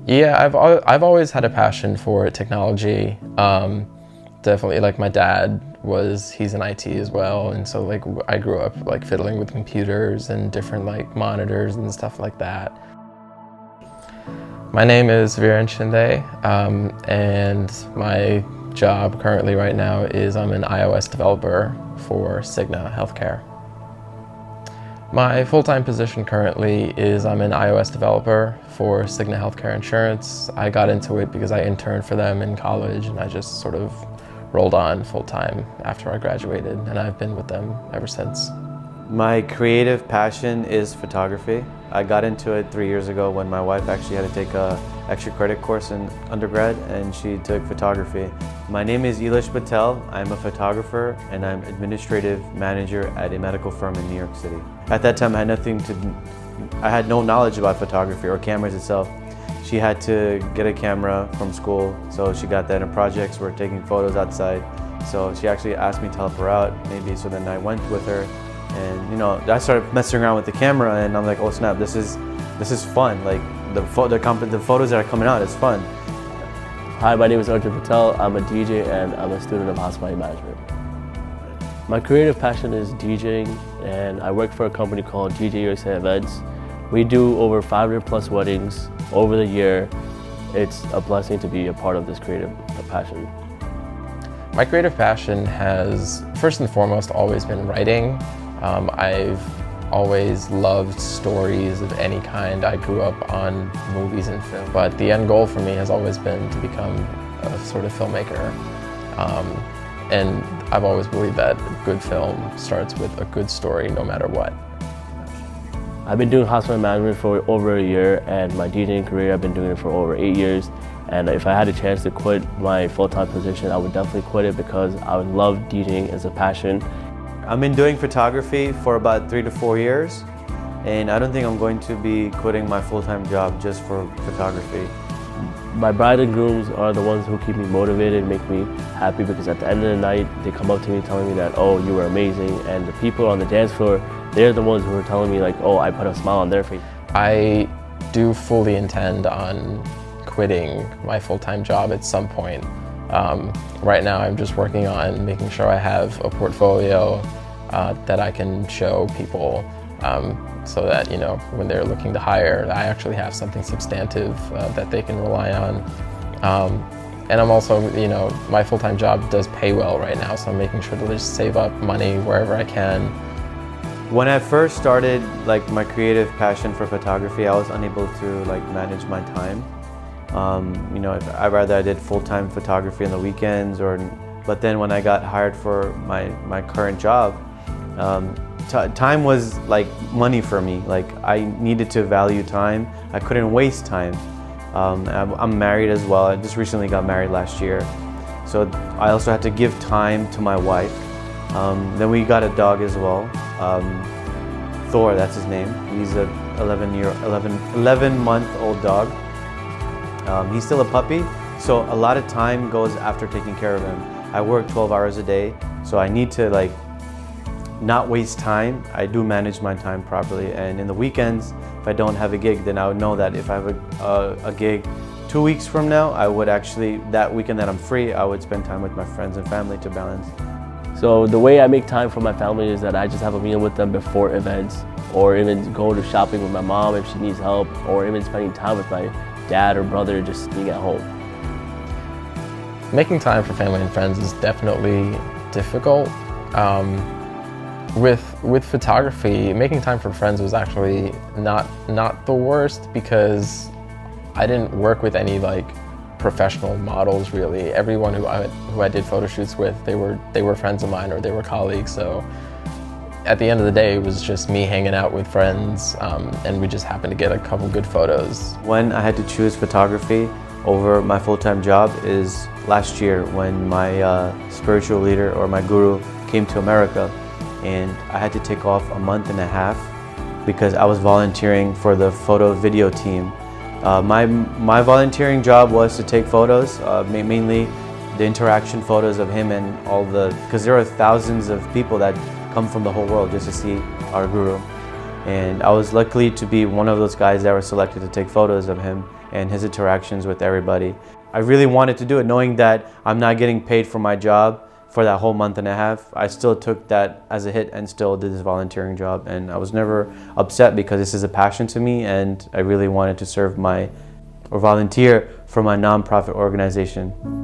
Yeah, I've always had a passion for technology. Definitely, like my dad he's in IT as well, and so like I grew up like fiddling with computers and different like monitors and stuff like that. My name is Viren Shinde, and my job currently right now is I'm an iOS developer for Cigna Healthcare. My full-time position currently is I'm an iOS developer for Cigna Healthcare Insurance. I got into it because I interned for them in college, and I just sort of rolled on full-time after I graduated, and I've been with them ever since. My creative passion is photography. I got into it 3 years ago when my wife actually had to take a extra credit course in undergrad, and she took photography. My name is Ilesh Patel. I'm a photographer and I'm administrative manager at a medical firm in New York City. At that time, I had no knowledge about photography or cameras itself. She had to get a camera from school, so she got that in projects. We're taking photos outside. So she actually asked me to help her out, maybe. So then I went with her, and I started messing around with the camera, and I'm like, oh snap, this is fun. Like the photos that are coming out is fun. Hi, my name is Arjun Patel. I'm a DJ and I'm a student of hospitality management. My creative passion is DJing, and I work for a company called DJ USA Events. We do over 500 plus weddings over the year. It's a blessing to be a part of this creative passion. My creative passion has, first and foremost, always been writing. I've always loved stories of any kind. I grew up on movies and film, but the end goal for me has always been to become a sort of filmmaker. And I've always believed that a good film starts with a good story no matter what. I've been doing hospital management for over a year, and my DJing career, I've been doing it for over 8 years. And if I had a chance to quit my full-time position, I would definitely quit it because I would love DJing as a passion. I've been doing photography for about 3 to 4 years, and I don't think I'm going to be quitting my full-time job just for photography. My bride and grooms are the ones who keep me motivated and make me happy, because at the end of the night, they come up to me telling me that, oh, you were amazing. And the people on the dance floor, they're the ones who are telling me like, oh, I put a smile on their face. I do fully intend on quitting my full-time job at some point. Right now I'm just working on making sure I have a portfolio that I can show people so that when they're looking to hire, I actually have something substantive that they can rely on. And I'm also, my full-time job does pay well right now, so I'm making sure to just save up money wherever I can. When I first started my creative passion for photography, I was unable to manage my time. I'd rather I did full-time photography on the weekends, but then when I got hired for my current job, time was like money for me. Like I needed to value time. I couldn't waste time. I'm married as well. I just recently got married last year, so I also had to give time to my wife. Then we got a dog as well. Thor, that's his name. He's a 11-month-old dog. He's still a puppy, so a lot of time goes after taking care of him. I work 12 hours a day, so I need to not waste time. I do manage my time properly, and in the weekends, if I don't have a gig, then I would know that if I have a gig 2 weeks from now, I would actually, that weekend that I'm free, I would spend time with my friends and family to balance. So the way I make time for my family is that I just have a meal with them before events, or even go to shopping with my mom if she needs help, or even spending time with my dad or brother just being at home. Making time for family and friends is definitely difficult. With photography, making time for friends was actually not the worst, because I didn't work with any professional models really. Everyone who I did photo shoots with, they were friends of mine or they were colleagues. So at the end of the day, it was just me hanging out with friends, and we just happened to get a couple good photos. When I had to choose photography over my full-time job is last year, when my spiritual leader or my guru came to America, and I had to take off a month and a half because I was volunteering for the photo video team. My volunteering job was to take photos, mainly the interaction photos of him and because there are thousands of people that come from the whole world just to see our guru. And I was lucky to be one of those guys that were selected to take photos of him. and his interactions with everybody. I really wanted to do it knowing that I'm not getting paid for my job for that whole month and a half. I still took that as a hit and still did this volunteering job, and I was never upset because this is a passion to me and I really wanted to serve or volunteer for my nonprofit organization.